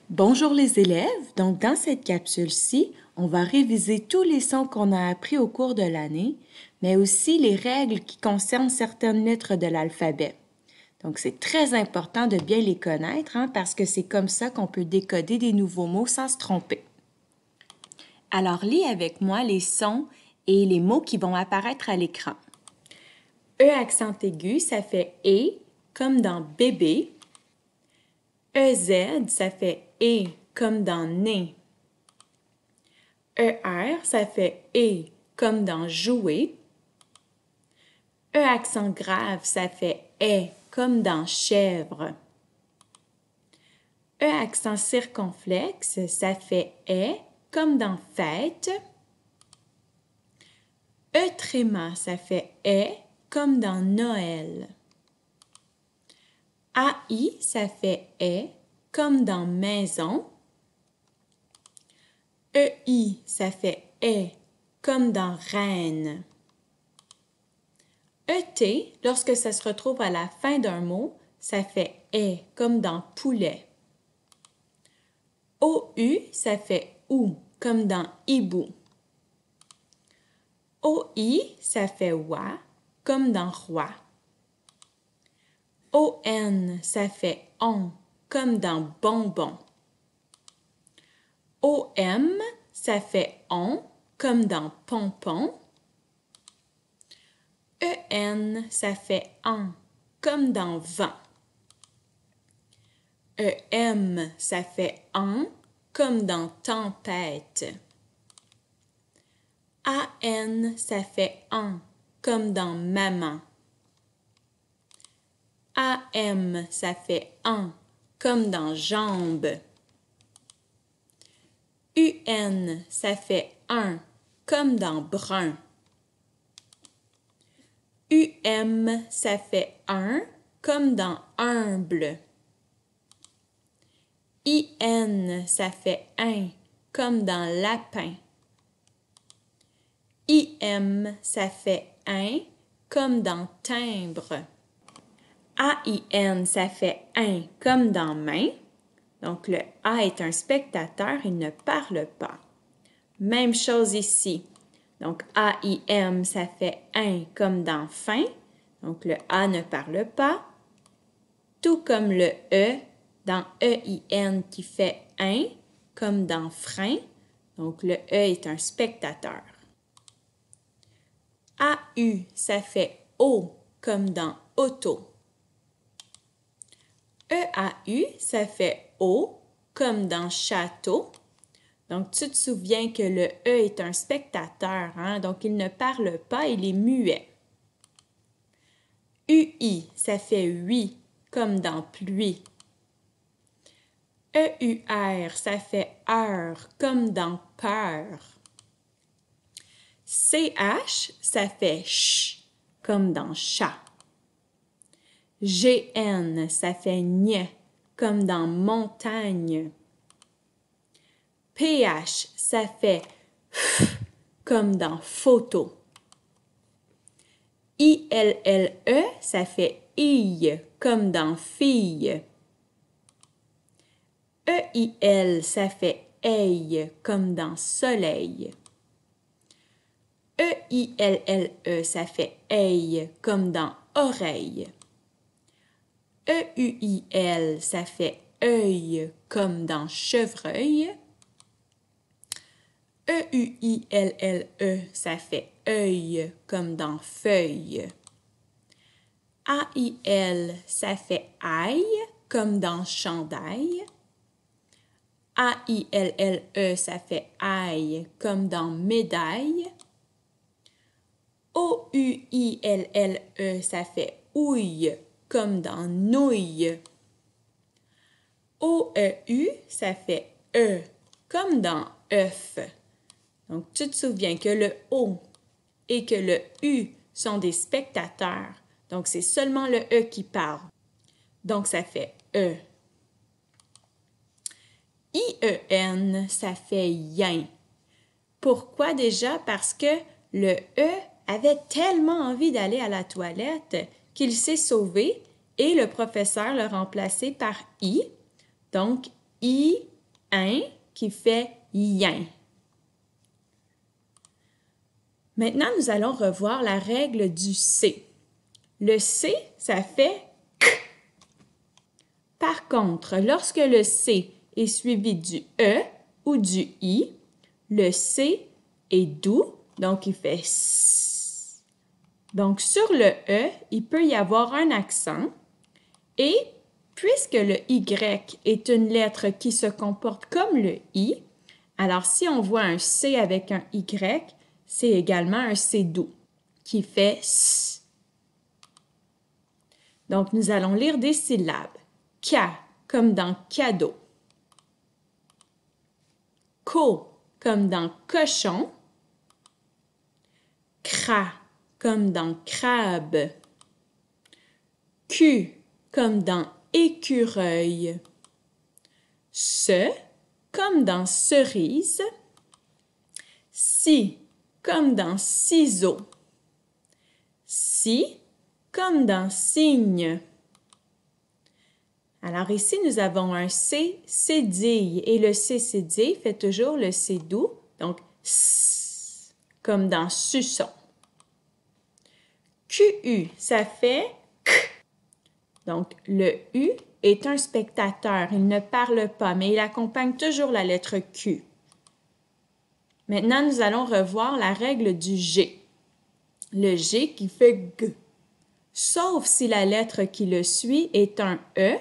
Bonjour les élèves, donc dans cette capsule-ci, on va réviser tous les sons qu'on a appris au cours de l'année, mais aussi les règles qui concernent certaines lettres de l'alphabet. Donc c'est très important de bien les connaître parce que c'est comme ça qu'on peut décoder des nouveaux mots sans se tromper. Alors lis avec moi les sons et les mots qui vont apparaître à l'écran. E accent aigu, ça fait « et » comme dans « bébé ». EZ, ça fait « et » comme dans « né ». ER, ça fait « et » comme dans « jouer ». E accent grave, ça fait « est » comme dans « chèvre ». E accent circonflexe, ça fait « est » comme dans « fête ». E tréma, ça fait « est » comme dans « Noël ». AI, ça fait « est » comme dans « maison ». EI, ça fait « est » comme dans « reine ». ET, lorsque ça se retrouve à la fin d'un mot, ça fait « est » comme dans « poulet ». OU, ça fait « ou » comme dans « hibou ». OI, ça fait « wa » comme dans « roi ». ON, ça fait « on » comme dans « bonbon ». OM, ça fait « on » comme dans « pompon ». EN, ça fait « en » comme dans « vent ». EM, ça fait « en » comme dans « tempête ». AN, ça fait « en » comme dans « maman ». AM, ça fait « en » comme dans « jambe ». UN, ça fait « un » comme dans « brun ». UM, ça fait « un » comme dans « humble ». IN, ça fait « un » comme dans « lapin ». IM, ça fait « un » comme dans « timbre ». AIN, ça fait « un » comme dans « main ». Donc, le A est un spectateur, il ne parle pas. Même chose ici. Donc, AIM, ça fait « un » comme dans « fin ». Donc, le A ne parle pas. Tout comme le E dans EIN qui fait « un » comme dans « frein ». Donc, le E est un spectateur. AU, ça fait « O » comme dans « auto ». EAU, ça fait « O » comme dans « château ». Donc, tu te souviens que le E est un spectateur, donc il ne parle pas, il est muet. UI, ça fait « oui » comme dans « pluie ». EUR, ça fait « heure » comme dans « peur ». CH, ça fait « ch » comme dans « chat ». GN, ça fait « nye » comme dans « montagne ». PH, ça fait « f » comme dans « photo ». ILLE, ça fait « ille » comme dans « fille ». EIL, ça fait « eille » comme dans « soleil ». EILLE, ça fait « eille » comme dans « oreille ». EUIL, ça fait « œil » comme dans « chevreuil ». EUILLE, ça fait « œil » comme dans « feuille ». AIL, ça fait « aille » comme dans « chandail ». AILLE, ça fait « aille » comme dans « médaille ». OUILLE, ça fait « ouille » comme dans « nouille ». OEU, ça fait « e » comme dans « œuf ». Donc, tu te souviens que le O et que le U sont des spectateurs. Donc, c'est seulement le E qui parle. Donc, ça fait E. IEN, ça fait yen. Pourquoi déjà? Parce que le E avait tellement envie d'aller à la toilette qu'il s'est sauvé et le professeur l'a remplacé par I. Donc, I un qui fait yin. Maintenant, nous allons revoir la règle du C. Le C, ça fait K. Par contre, lorsque le C est suivi du E ou du I, le C est doux, donc il fait S. Donc, sur le E, il peut y avoir un accent et puisque le Y est une lettre qui se comporte comme le I, alors si on voit un C avec un Y, c'est également un C doux qui fait S. Donc, nous allons lire des syllabes. K, comme dans cadeau. Ko, comme dans cochon. Cra, comme dans crabe. Q, comme dans écureuil. Se, comme dans cerise. Si, comme dans ciseaux. Si, comme dans cygne. Alors ici, nous avons un C cédille et le C cédille fait toujours le C doux, donc S, comme dans suçon. QU, ça fait K. Donc le U est un spectateur, il ne parle pas, mais il accompagne toujours la lettre Q. Maintenant, nous allons revoir la règle du G. Le G qui fait G, sauf si la lettre qui le suit est un E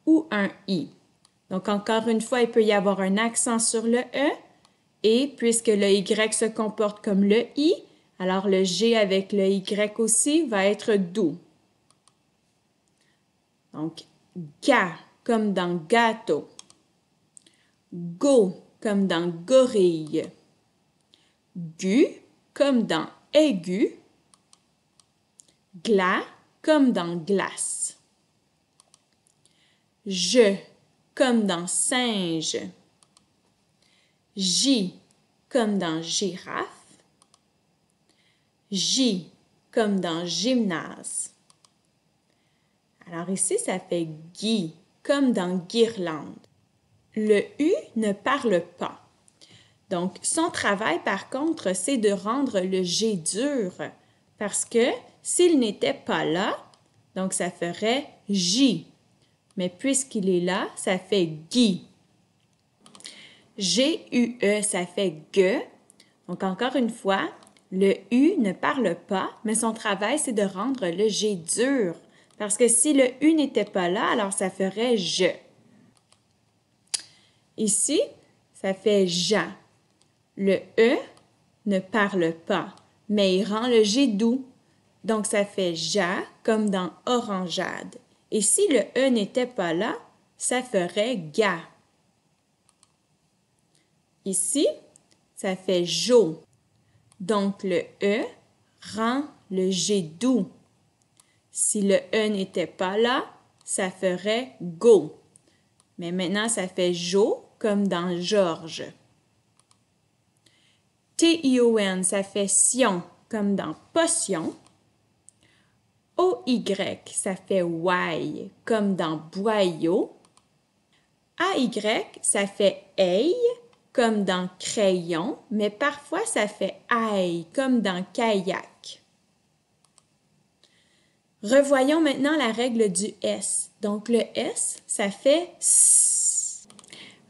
ou un I. Donc, encore une fois, il peut y avoir un accent sur le E et puisque le Y se comporte comme le I, alors le G avec le Y aussi va être doux. Donc, ga comme dans gâteau. Go comme dans gorille. Gu comme dans aigu. Glas comme dans glace. Je comme dans singe. J comme dans girafe. J comme dans gymnase. Alors ici, ça fait gui comme dans guirlande. Le U ne parle pas. Donc, son travail, par contre, c'est de rendre le G dur parce que s'il n'était pas là, donc ça ferait J. Mais puisqu'il est là, ça fait Guy. G-U-E, ça fait G. Donc, encore une fois, le U ne parle pas, mais son travail, c'est de rendre le G dur. Parce que si le U n'était pas là, alors ça ferait je. Ici, ça fait ja. Le E ne parle pas, mais il rend le G doux. Donc, ça fait ja comme dans orangeade. Et si le E n'était pas là, ça ferait ga. Ici, ça fait jo. Donc, le E rend le G doux. Si le E n'était pas là, ça ferait go. Mais maintenant, ça fait jo comme dans Georges. T-I-O-N, ça fait sion comme dans potion. O-Y, ça fait Y comme dans boyau. A-Y, ça fait ei comme dans crayon, mais parfois ça fait aïe comme dans kayak. Revoyons maintenant la règle du S. Donc le S, ça fait S.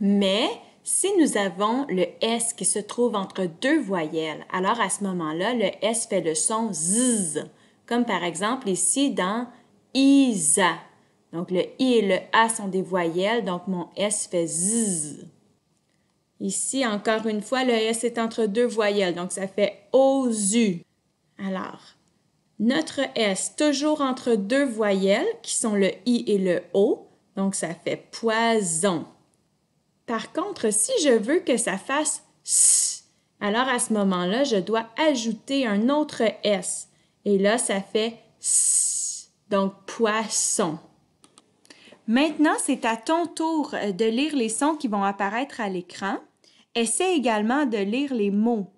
Mais si nous avons le S qui se trouve entre deux voyelles, alors à ce moment-là, le S fait le son Z. Comme par exemple ici dans Isa. Donc le I et le A sont des voyelles, donc mon S fait Z. Ici, encore une fois, le S est entre deux voyelles, donc ça fait OZU. Alors, notre S, toujours entre deux voyelles, qui sont le I et le O, donc ça fait poison. Par contre, si je veux que ça fasse S, alors à ce moment-là, je dois ajouter un autre S. Et là, ça fait S, donc poisson. Maintenant, c'est à ton tour de lire les sons qui vont apparaître à l'écran. Essaie également de lire les mots.